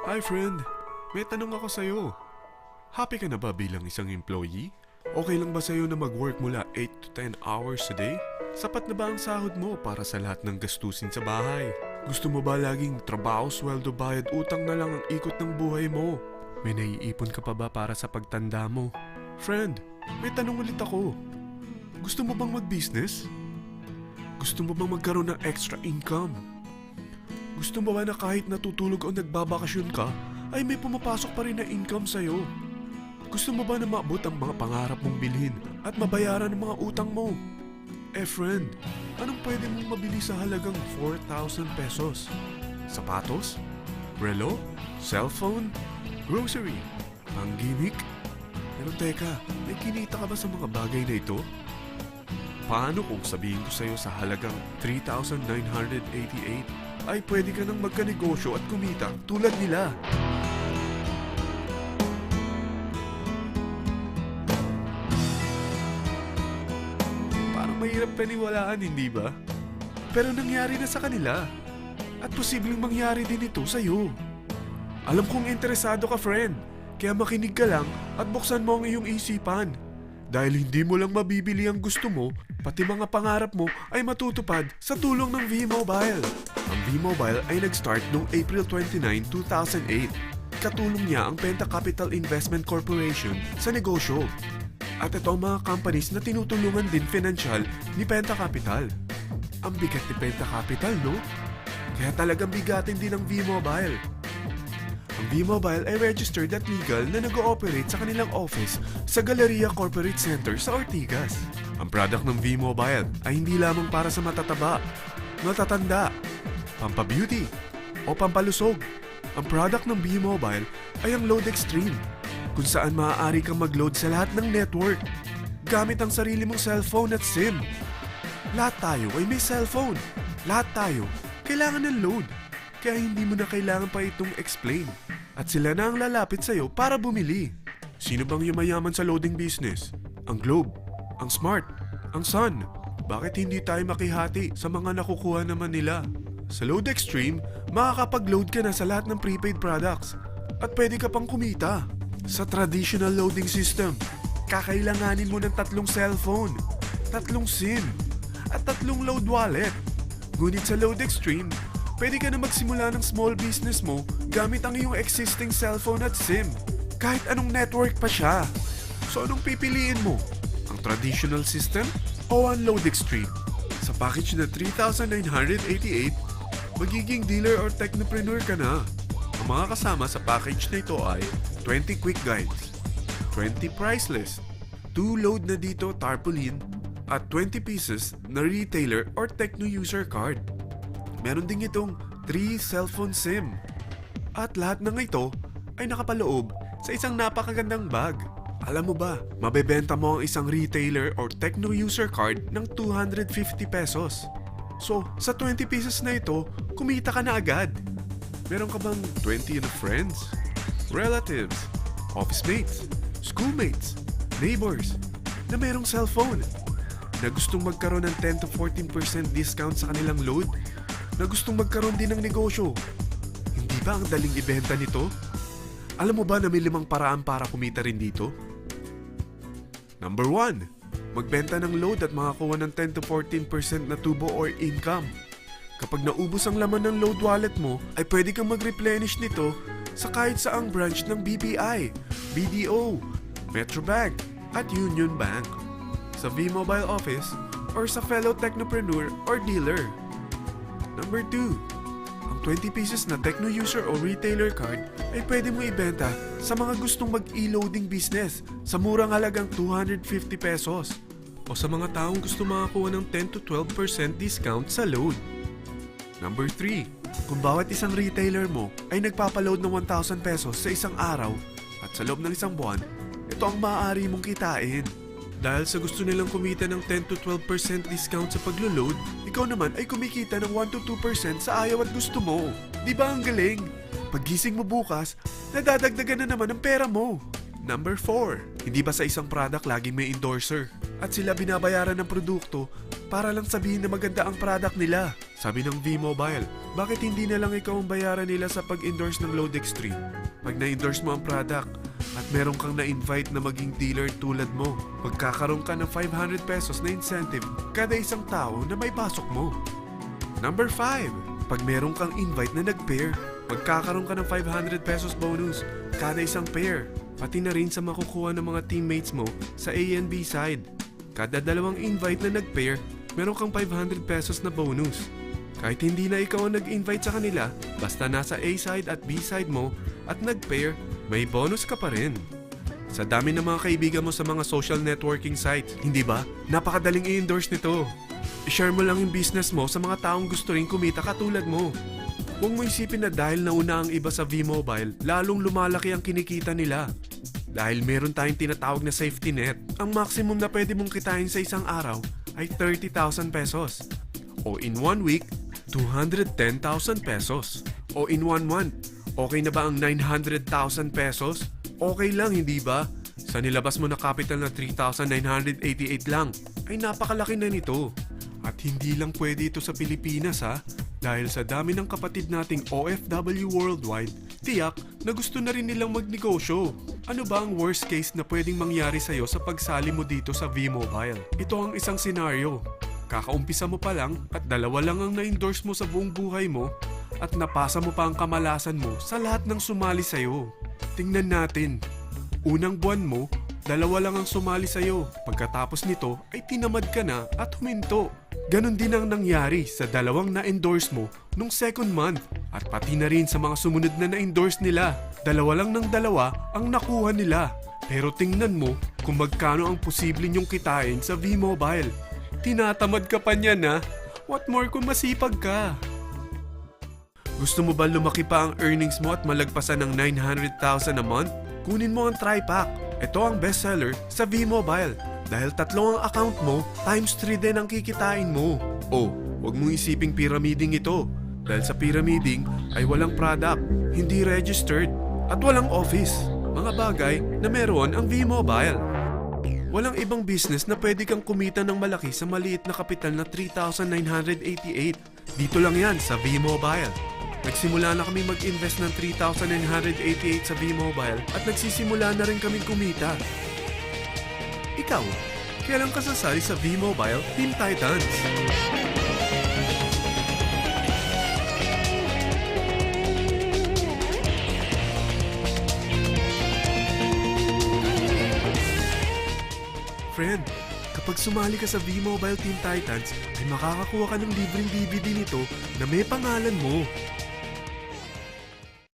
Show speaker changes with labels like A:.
A: Hi friend, may tanong ako sa'yo. Happy ka na ba bilang isang employee? Okay lang ba sa'yo na mag-work mula 8 to 10 hours a day? Sapat na ba ang sahod mo para sa lahat ng gastusin sa bahay? Gusto mo ba laging trabaho, sweldo, bayad, utang na lang ang ikot ng buhay mo? May naiipon ka pa ba para sa pagtanda mo? Friend, may tanong ulit ako. Gusto mo bang mag-business? Gusto mo bang magkaroon ng extra income? Gusto mo ba na kahit natutulog o nagbabakasyon ka, ay may pumapasok pa rin na income sa'yo? Gusto mo ba na maabot ang mga pangarap mong bilhin at mabayaran ang mga utang mo? Friend, anong pwede mong mabili sa halagang 4,000 pesos? Sapatos? Relo? Cellphone? Grocery? Pang-gimmick? Pero teka, may kinita ka ba sa mga bagay na ito? Paano kung sabihin ko sa'yo sa halagang 3,988 ay pwede ka nang magkanegosyo at kumita tulad nila? Parang mahirap paniwalaan, hindi ba? Pero nangyari na sa kanila. At posibleng mangyari din ito sa'yo. Alam kong interesado ka, friend. Kaya makinig ka lang at buksan mo ang iyong isipan. Dahil hindi mo lang mabibili ang gusto mo, pati mga pangarap mo ay matutupad sa tulong ng V-Mobile. Ang V-Mobile ay nag-start noong April 29, 2008. Katulong niya ang Penta Capital Investment Corporation sa negosyo. At ito ang mga companies na tinutulungan din financial ni Penta Capital. Ang bigat ni Penta Capital, no? Kaya talagang bigatin din ang V-Mobile. Ang V-Mobile ay registered at legal na nag-ooperate sa kanilang office sa Galleria Corporate Center sa Ortigas. Ang product ng V-Mobile ay hindi lamang para sa matataba, matatanda, pampabeauty, o pampalusog. Ang product ng V-Mobile ay ang Load Extreme, kung saan maaari kang mag-load sa lahat ng network gamit ang sarili mong cellphone at SIM. Lahat tayo ay may cellphone. Lahat tayo kailangan ng load. Kaya hindi mo na kailangan pa itong explain. At sila na ang lalapit sa'yo para bumili. Sino bang yumayaman sa loading business? Ang Globe, ang Smart, ang Sun. Bakit hindi tayo makihati sa mga nakukuha naman nila? Sa Load Extreme, makakapag-load ka na sa lahat ng prepaid products. At pwede ka pang kumita. Sa traditional loading system, kakailanganin mo ng 3 cellphone, 3 SIM, at 3 load wallet. Ngunit sa Load Extreme, pwede ka na magsimula ng small business mo gamit ang iyong existing cellphone at SIM. Kahit anong network pa siya. So anong pipiliin mo? Ang traditional system o ang Load Extreme? Sa package na 3,988, magiging dealer or technopreneur ka na. Ang mga kasama sa package na ito ay 20 quick guides, 20 price list, 2 load na dito tarpaulin, at 20 pieces na retailer or techno user card. Meron din itong 3 cellphone SIM. At lahat ng ito ay nakapaloob sa isang napakagandang bag. Alam mo ba, mabebenta mo ang isang retailer or techno user card ng 250 pesos. So, sa 20 pieces na ito, kumita ka na agad. Meron ka bang 20 na friends, relatives, office mates, schoolmates, neighbors na merong cellphone? Na gustong magkaroon ng 10 to 14% discount sa kanilang load? Na gustong magkaroon din ng negosyo? Hindi ba ang daling ibenta nito? Alam mo ba na may 5 paraan para kumita rin dito? Number 1. Magbenta ng load at makakuha ng 10 to 14% na tubo or income. Kapag naubos ang laman ng load wallet mo, ay pwede kang mag-replenish nito sa kahit saang branch ng BPI, BDO, Metrobank, at Union Bank, sa V-Mobile office, or sa fellow technopreneur or dealer. Number 2. Ang 20 pieces na techno user o retailer card ay pwede mo ibenta sa mga gustong mag-e-loading business sa murang halagang 250 pesos o sa mga taong gusto makakuha ng 10 to 12% discount sa load. Number 3. Kung bawat isang retailer mo ay nagpapaload ng 1,000 pesos sa isang araw at sa loob ng isang buwan, ito ang maaari mong kitain. Dahil sa gusto nilang kumita ng 10 to 12% discount sa paglo-load, ikaw naman ay kumikita ng 1 to 2% sa ayaw at gusto mo. Di ba ang galing? Paggising mo bukas, nadadagdagan na naman ang pera mo. Number 4. Hindi ba sa isang product laging may endorser? At sila binabayaran ng produkto para lang sabihin na maganda ang product nila. Sabi ng V-Mobile, bakit hindi na lang ikaw ang bayaran nila sa pag-endorse ng Load Extreme? Pag na-endorse mo ang product at meron kang na-invite na maging dealer tulad mo, magkakaroon ka ng 500 pesos na incentive kada isang tao na may pasok mo. Number 5. Pag meron kang invite na nag-pair, magkakaroon ka ng 500 pesos bonus kada isang pair. Pati na rin sa makukuha ng mga teammates mo sa A and B side. Kada dalawang invite na nag-pair, meron kang 500 pesos na bonus. Kahit hindi na ikaw ang nag-invite sa kanila, basta nasa A side at B side mo at nag-pair, may bonus ka pa rin. Sa dami ng mga kaibigan mo sa mga social networking sites, hindi ba? Napakadaling i-endorse nito. I-share mo lang yung business mo sa mga taong gusto rin kumita katulad mo. Huwag mo isipin na dahil nauna ang iba sa V-Mobile, lalong lumalaki ang kinikita nila. Dahil meron tayong tinatawag na safety net, ang maximum na pwede mong kitain sa isang araw ay 30,000 pesos. O in 1 week, 210,000 pesos. O in 1 month, okay na ba ang 900,000 pesos? Okay lang, hindi ba? Sa nilabas mo na capital na 3,988 lang, ay napakalaki na nito. At hindi lang pwede ito sa Pilipinas ha, dahil sa dami ng kapatid nating OFW worldwide, tiyak na gusto na rin nilang magnegosyo. Ano ba ang worst case na pwedeng mangyari sa'yo sa pagsali mo dito sa V-Mobile? Ito ang isang senaryo. Kakaumpisa mo pa lang at 2 lang ang na-endorse mo sa buong buhay mo at napasa mo pa ang kamalasan mo sa lahat ng sumali sa'yo. Tingnan natin. Unang buwan mo, 2 lang ang sumali sa'yo. Pagkatapos nito ay tinamad ka na at huminto. Ganon din ang nangyari sa 2 na-endorse mo nung second month at pati na rin sa mga sumunod na na-endorse nila. 2 lang ng 2 ang nakuha nila. Pero tingnan mo kung magkano ang posible nyong kitain sa V-Mobile. Tinatamad ka pa niyan ha? What more kung masipag ka? Gusto mo ba lumaki pa ang earnings mo at malagpasan ng 900,000 a month? Kunin mo ang TriPack. Ito ang bestseller sa V-Mobile. Dahil 3 ang account mo, times 3 din ang kikitain mo. Oh, huwag mong isiping pyramiding ito. Dahil sa pyramiding ay walang product, hindi registered, at walang office. Mga bagay na meron ang V-Mobile. Walang ibang business na pwede kang kumita ng malaki sa maliit na kapital na 3,988. Dito lang yan sa V-Mobile. Nagsimula na kami mag-invest ng 3,988 sa V-Mobile at nagsisimula na rin kaming kumita. Ikaw, kailan ka sasali sa V-Mobile Team Titans? Friend, kapag sumali ka sa V-Mobile Team Titans, ay makakakuha ka ng libreng DVD nito na may pangalan mo.